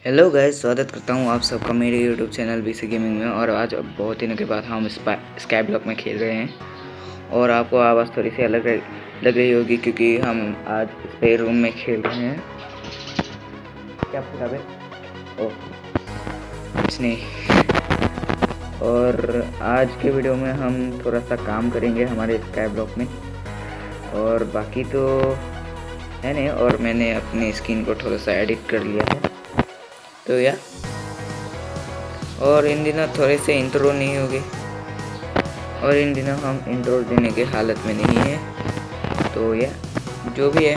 Hello guys, स्वागत करता हूँ आप सबका मेरे यूट्यूब चैनल बीसी गेमिंग में। और आज बहुत दिनों के बाद हम स्काई ब्लॉक में खेल रहे हैं और आपको आवाज़ थोड़ी सी अलग लग रही होगी क्योंकि हम आज स्पेयर रूम में खेल रहे हैं। क्या पूछा बे? ओह, कुछ नहीं। और आज के वीडियो में हम थोड़ा सा काम करेंगे हमारे स्काई ब्लॉक में और बाकी तो है नहीं। और मैंने अपनी स्किन को थोड़ा सा एडिट कर लिया है तो या और इन दिनों थोड़े से इंट्रो नहीं होगी और इन दिनों हम इंट्रो देने की हालत में नहीं है। तो या जो भी है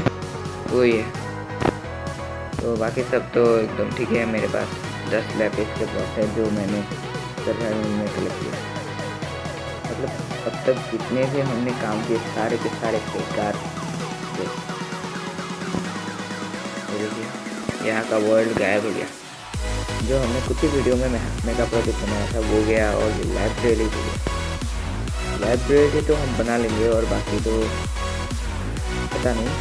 वही है। तो बाकी सब तो एकदम ठीक है। मेरे पास 10 लैपिस के ब्लॉक है जो मैंने सर्वाइवल में कलेक्ट किया। मतलब अब तक जितने भी हमने काम किए सारे के सारे बेकार थे। देखिए यहाँ का वर्ल्ड गायब हो गया। जो हमने कुछ ही वीडियो में मेगा प्रोजेक्ट बनाया था वो गया और लाइब्रेरी भी गया। लाइब्रेरी तो हम बना लेंगे और बाकी तो पता नहीं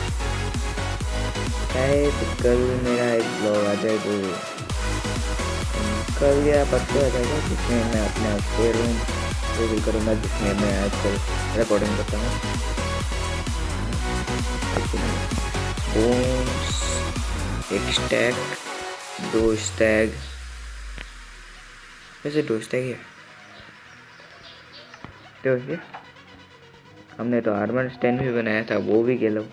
क्या है। तो कल मेरा एक ब्लॉग आ जाए तो कल या परसों आ जाएगा जिसमें मैं अपना स्पेयर रूम रिवील करूँगा जिसमें मैं आजकल रिकॉर्डिंग करता हूँ। बोन्स, एक स्टैक, 2 स्टैग, वैसे 2 स्टैग है तो ये हमने तो आर्मर स्टैंड भी बनाया था वो भी गेलो।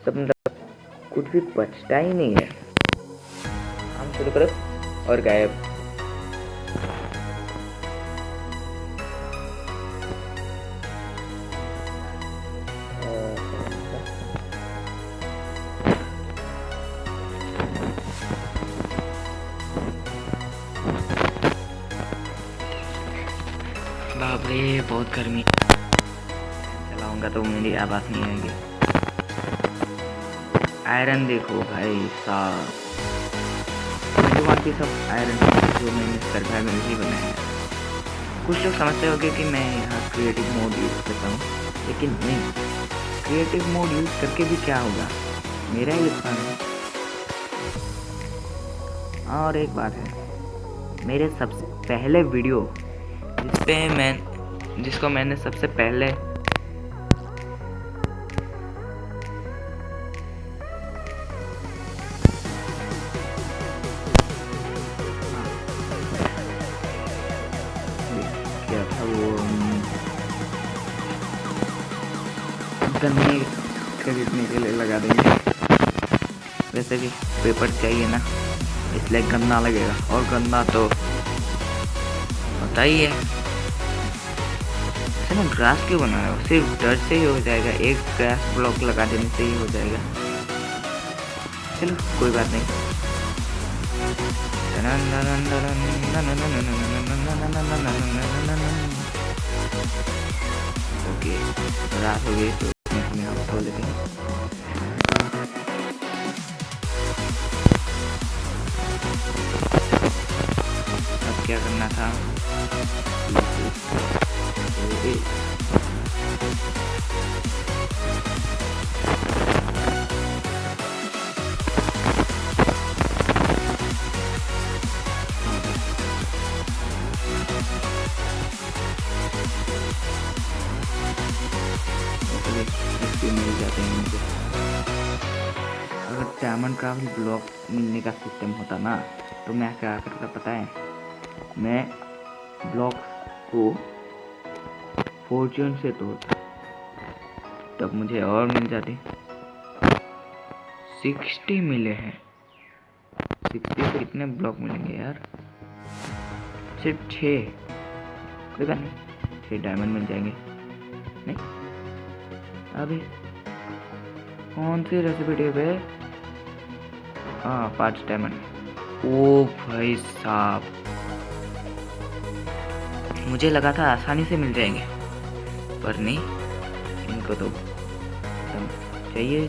सब मतलब कुछ भी बचता ही नहीं है। हम शुरू करो और गायब। बाप रे, बहुत गर्मी। चलाऊंगा तो मेरी आवाज़ नहीं आएगी। आयरन देखो भाई साहब, की सब आयरन जो मैंने सर्वाइवल में ही बनाया है। कुछ लोग समझते होंगे कि मैं यहाँ क्रिएटिव मोड यूज़ करता हूँ, लेकिन नहीं, क्रिएटिव मोड यूज़ करके भी क्या होगा, मेरा ही नुकसान है। और एक बात है, मेरे सबसे पहले वीडियो जिसको मैंने सबसे पहले क्या था वो गन्ने खरीदने के लिए लगा देंगे। वैसे भी पेपर चाहिए ना, इसलिए गन्ना लगेगा। और गन्ना तो पता ही है। ना ग्रास क्यों बना रहा है? सिर्फ डर से ही हो जाएगा, एक ग्रास ब्लॉक लगा देने से ही हो जाएगा। चलो कोई बात नहीं। ओके, रात हो गई तो हम सो लेते हैं। अब क्या करना था? मिल जाते हैं मुझे। अगर डायमंड का भी ब्लॉक मिलने का सिस्टम होता ना तो मैं क्या करता पता है? मैं ब्लॉक को फॉर्च्यून से तोड़ता, तब मुझे और मिल जाते। 60 मिले हैं। 60 से कितने ब्लॉक मिलेंगे यार? सिर्फ 6। कोई बात नहीं, 6 डायमंड मिल जाएंगे। नहीं अभी कौन सी रेसिपी टेप है? हाँ, 5 डायमंड। ओ भाई साहब, मुझे लगा था आसानी से मिल जाएंगे, पर नहीं, इनको तो चाहिए।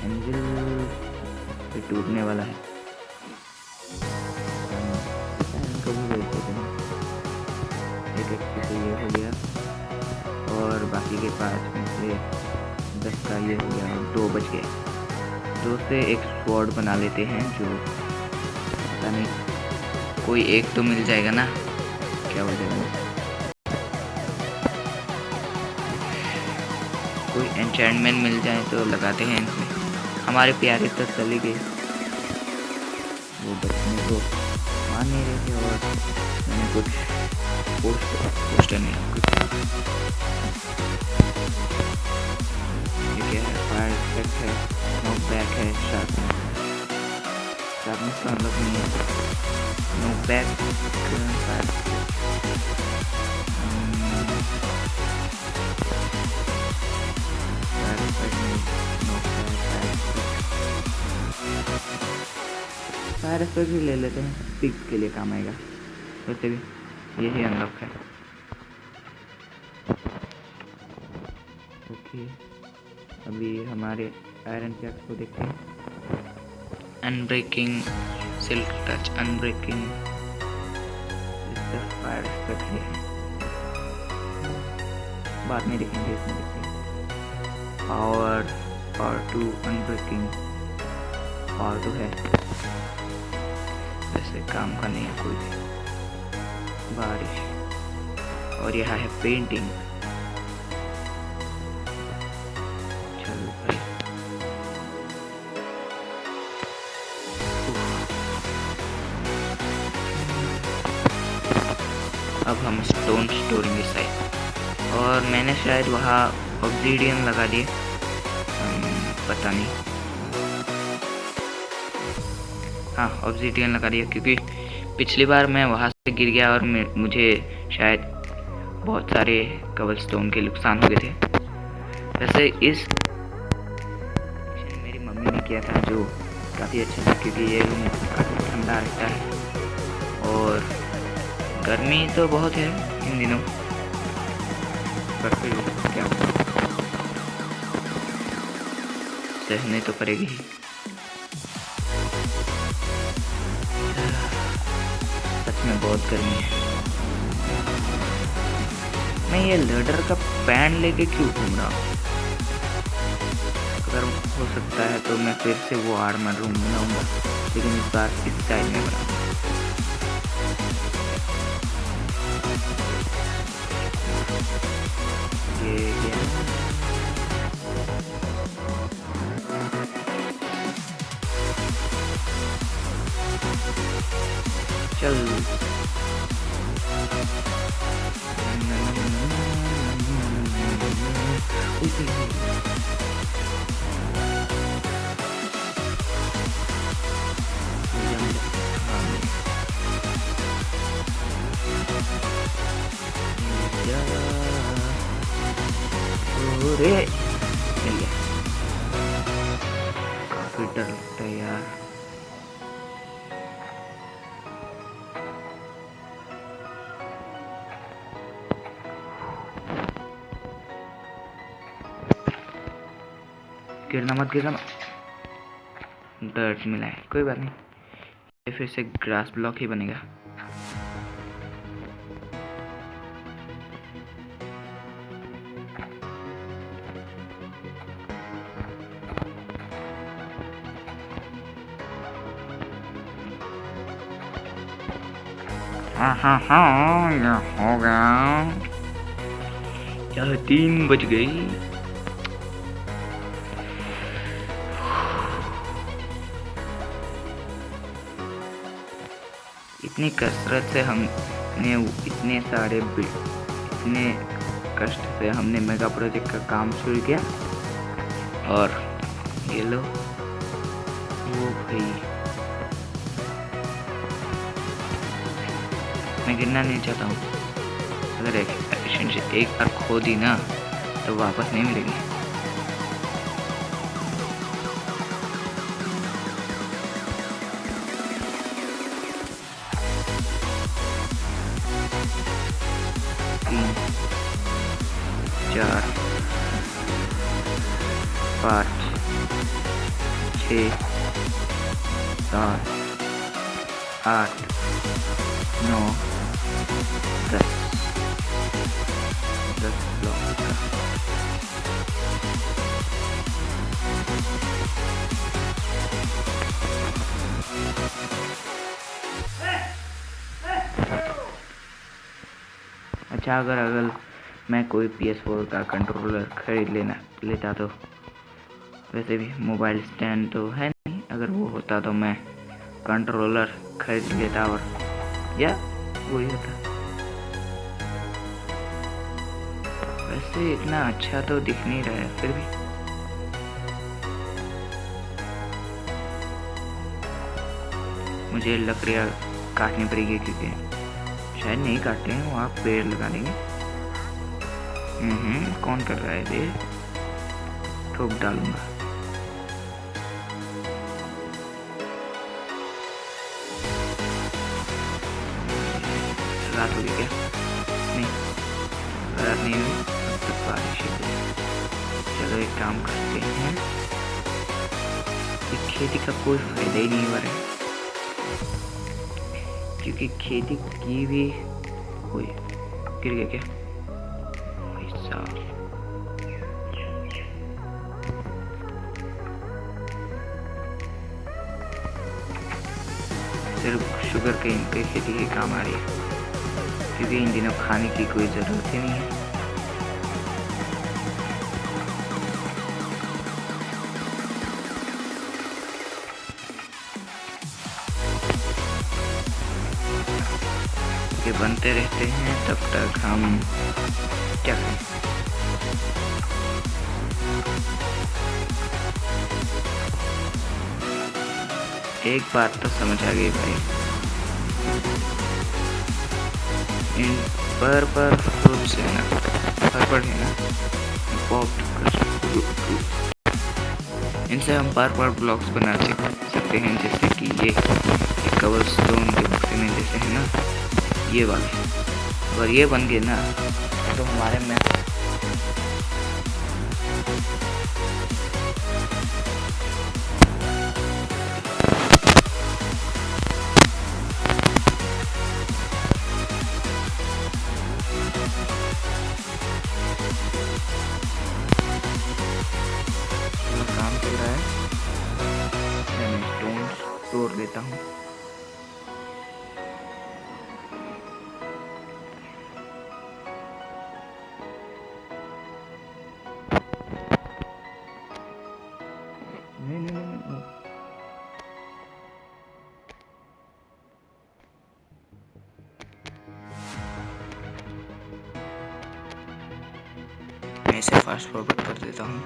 एंजल भी टूटने वाला है। इनको भी भेज देते हैं। एक से ये हो गया और बाकी के 5 में से 10 का ये हो गया। 2 बच गए। दो से एक स्वॉर्ड बना लेते हैं, जो पता नहीं कोई एक तो मिल जाएगा ना, क्या हो जाएगा, कोई एन्चेंटमेंट मिल जाए तो लगाते हैं इसमें। हमारे प्यारे तो चले गए, वो बचने को मान नहीं रहे थे, और मैंने कुछ पोस्टर नहीं कुछ, ये क्या है, फायर इफेक्ट है, नॉक बैक है, शार्पनेस का मतलब नहीं है, knock back fire, fire effect भी ले लेते हैं, पिक के लिए काम आएगा, वैसे भी यही अनलॉक है। ओके, अभी हमारे आयरन पिकैक्स को देखते हैं। अनब्रेकिंग, सिल्क टच, अनब्रेकिंग, इसका फायर इफेक्ट है, बाद में देखेंगे, इसमें देखेंगे। पावर 2 अनब्रेकिंग, पावर 2 है, वैसे काम का नहीं है कोई भी। बारिश, और यहाँ है पेंटिंग, चलो भाई। अब हम स्टोन स्टोरेंगे शायद, और मैंने शायद वहाँ ऑब्सीडियन लगा दिए, पता नहीं, हाँ ऑब्सीडियन लगा दिया, क्योंकि पिछली बार मैं वहाँ से गिर गया और मुझे शायद बहुत सारे कबलस्टोन के नुकसान हो गए थे। वैसे इस मेरी मम्मी ने किया था, जो काफ़ी अच्छा था, क्योंकि ये रूम काफ़ी ठंडा रहता है और गर्मी तो बहुत है इन दिनों, पर फिर क्या सहने तो पड़ेगी ही। सच में बहुत गर्मी है। मैं ये लेडर का पैन लेके क्यों घूम रहा हूँ? अगर हो सकता है तो मैं फिर से वो आर्मर रूम बनाऊंगा, लेकिन इस बार इस स्टाइल में बनाऊंगा। ये क्या चल मिल गया। काफी डर लगता है यार। गिरना मत, गिरना मत। डर्ट मिला है, कोई बात नहीं, ये फिर से ग्रास ब्लॉक ही बनेगा। हाँ ये हो गया। क्या 3 बज गई। इतनी कसरत से हमने इतने कष्ट से हमने मेगा प्रोजेक्ट का काम शुरू किया, और ये लो वो भाई, मैं गिरना नहीं चाहता हूँ। अगर एफिशिएंसी एक बार खो दी ना तो वापस नहीं मिलेगी। तीन, 4, 5, 6, 7, 8, 9, 10 ब्लॉक का। अच्छा, अगर मैं कोई PS4 का कंट्रोलर खरीद लेता तो वैसे भी मोबाइल स्टैंड तो है नहीं, अगर वो होता तो मैं कंट्रोलर खरीद लेता और या वही होता। वैसे इतना अच्छा तो दिख नहीं रहा है, फिर भी मुझे लकड़ियाँ काटनी पड़ेगी क्योंकि शायद नहीं काटते हैं, वहाँ पेड़ लगा देंगे। कौन कर रहा है ये? ठोक डालूंगा। रात हो गई क्या? नहीं, रात नहीं हुई, अब तक बारिश ही हुई। चलो एक काम करते हैं, खेती का कोई फायदा ही नहीं हो रहा है क्योंकि खेती की भी कोई गिर गया क्या? सिर्फ शुगर केन की खेती के काम आ रही है क्योंकि इन दिनों खाने की कोई ज़रूरत ही नहीं है। ये बनते रहते हैं, तब तक हम क्या करें? एक बात तो समझ आ गई भाई, इन पर्पल फ्रूट्स है ना, पर्पल है ना, इनसे हम पर्पल ब्लॉक्स बना सकते हैं, जैसे कि ये कवर स्टोन के बक्से में जैसे है ना, ये वाले। अगर ये बन गए ना तो हमारे में काम चल रहा है। मैं स्टोन तोड़ लेता हूँ। नहीं। मैं इसे फास्ट फॉरवर्ड कर देता हूँ।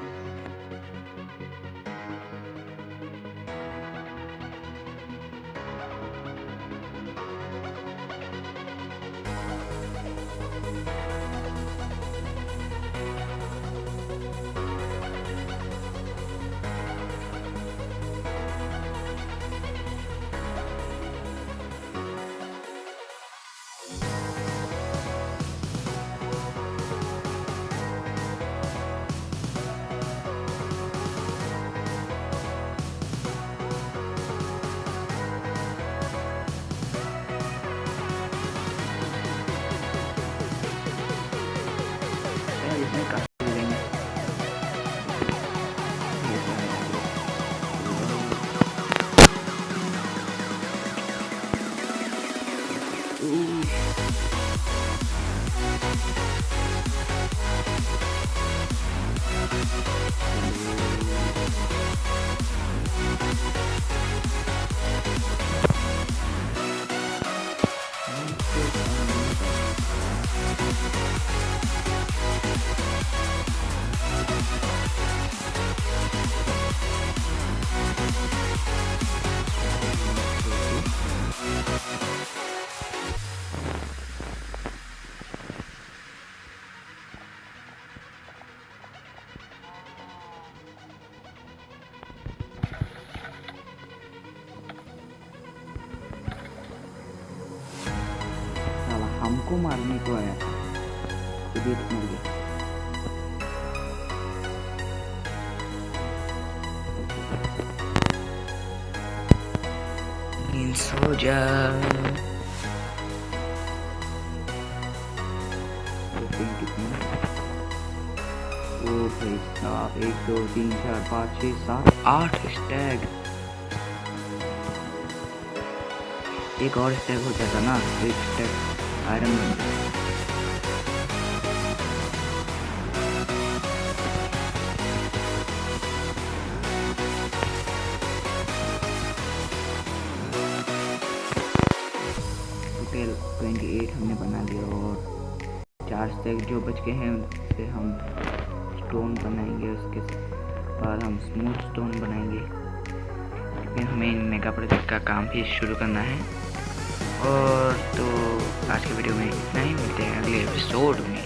हमको मारने को आया था, खुद ही मर गया। सो जा। ओ भाई साहब, 1 2 3 4 5 6 7 8 स्टैग। एक और स्टैग हो जाता ना, एक स्टैग आयरन बन जाता। 4 स्टैक जो बच के हैं उससे हम स्टोन बनाएंगे, उसके बाद हम स्मूथ स्टोन बनाएंगे, क्योंकि हमें इन मेगा प्रोजेक्ट का काम भी शुरू करना है। और तो आज के वीडियो में इतना ही, मिलते हैं अगले एपिसोड में।